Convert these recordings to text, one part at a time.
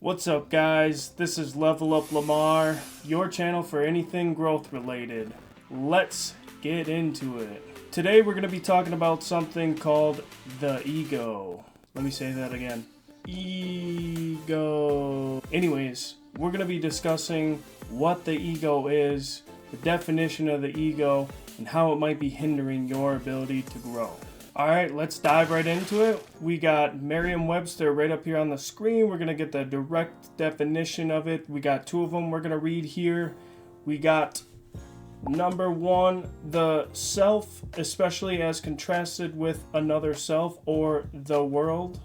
What's up, guys? This is Level Up Lamar, your channel for anything growth related. Let's get into it. Today we're going to be talking about something called the ego. Let me say that again. Ego. Anyways, we're going to be discussing what the ego is, the definition of the ego, and how it might be hindering your ability to grow. Alright, let's dive right into it. We got Merriam-Webster right up here on the screen. We're going to get the direct definition of it. We got two of them we're going to read here. We got number one, the self, especially as contrasted with another self or the world.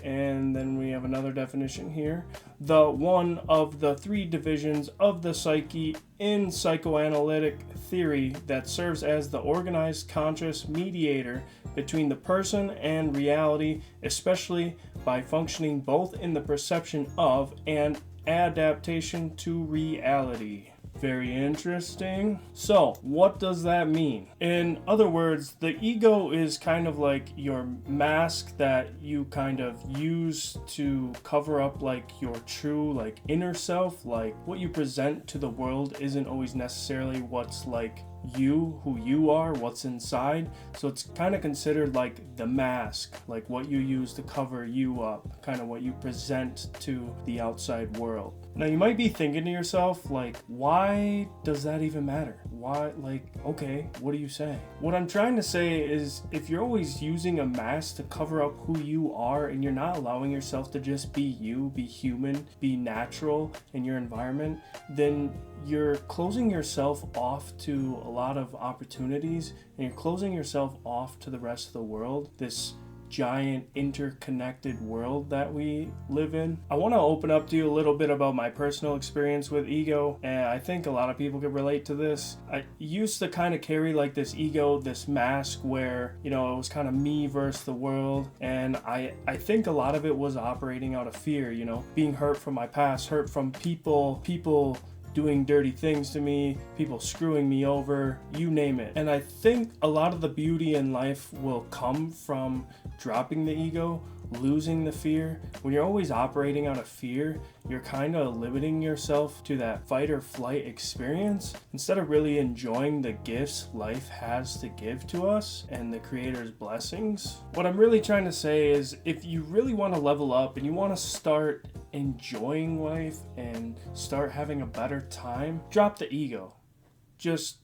And then we have another definition here. The one of the three divisions of the psyche in psychoanalytic theory that serves as the organized conscious mediator between the person and reality, especially by functioning both in the perception of and adaptation to reality. Very interesting. So, what does that mean? In other words, the ego is kind of like your mask that you kind of use to cover up like your true like inner self. Like what you present to the world isn't always necessarily what's like you, who you are, what's inside. So it's kind of considered like the mask, like what you use to cover you up, kind of what you present to the outside world. Now you might be thinking to yourself, like, why does that even matter? Why, like, okay, what are you saying? What I'm trying to say is if you're always using a mask to cover up who you are and you're not allowing yourself to just be you, be human, be natural in your environment, then you're closing yourself off to a lot of opportunities and you're closing yourself off to the rest of the world, this giant interconnected world that we live in. I want to open up to you a little bit about my personal experience with ego, and I think a lot of people can relate to this. I used to kind of carry like this ego, this mask where, you know, it was kind of me versus the world, and I think a lot of it was operating out of fear, you know, being hurt from my past, hurt from people doing dirty things to me, people screwing me over, you name it. And I think a lot of the beauty in life will come from dropping the ego, losing the fear. When you're always operating out of fear, you're kind of limiting yourself to that fight or flight experience instead of really enjoying the gifts life has to give to us and the creator's blessings. What I'm really trying to say is if you really want to level up and you want to start enjoying life and start having a better time, drop the ego. Just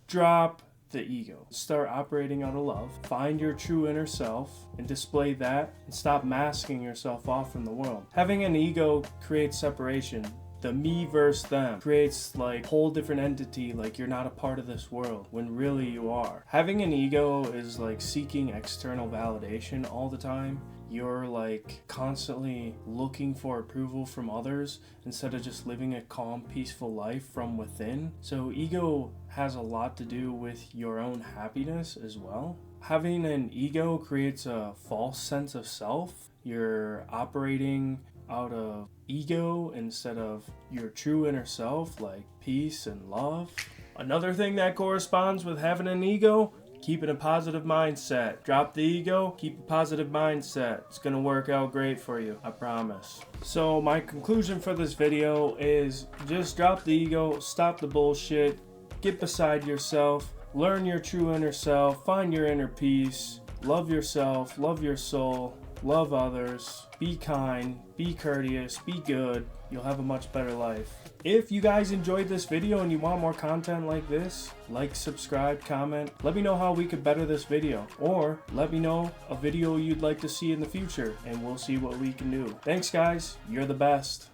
drop the ego. Start operating out of love. Find your true inner self and display that, and stop masking yourself off from the world. Having an ego creates separation. The me versus them creates like a whole different entity, like you're not a part of this world when really you are. Having an ego is like seeking external validation all the time. You're like constantly looking for approval from others instead of just living a calm, peaceful life from within. So ego has a lot to do with your own happiness as well. Having an ego creates a false sense of self. You're operating out of ego instead of your true inner self, like peace and love. Another thing that corresponds with having an ego, keeping a positive mindset. Drop the ego, keep a positive mindset. It's gonna work out great for you, I promise. So my conclusion for this video is just drop the ego, stop the bullshit, get beside yourself, learn your true inner self, find your inner peace, love yourself, love your soul, love others, be kind, be courteous, be good. You'll have a much better life. If you guys enjoyed this video and you want more content like this, like, subscribe, comment. Let me know how we could better this video. Or let me know a video you'd like to see in the future and we'll see what we can do. Thanks guys, you're the best.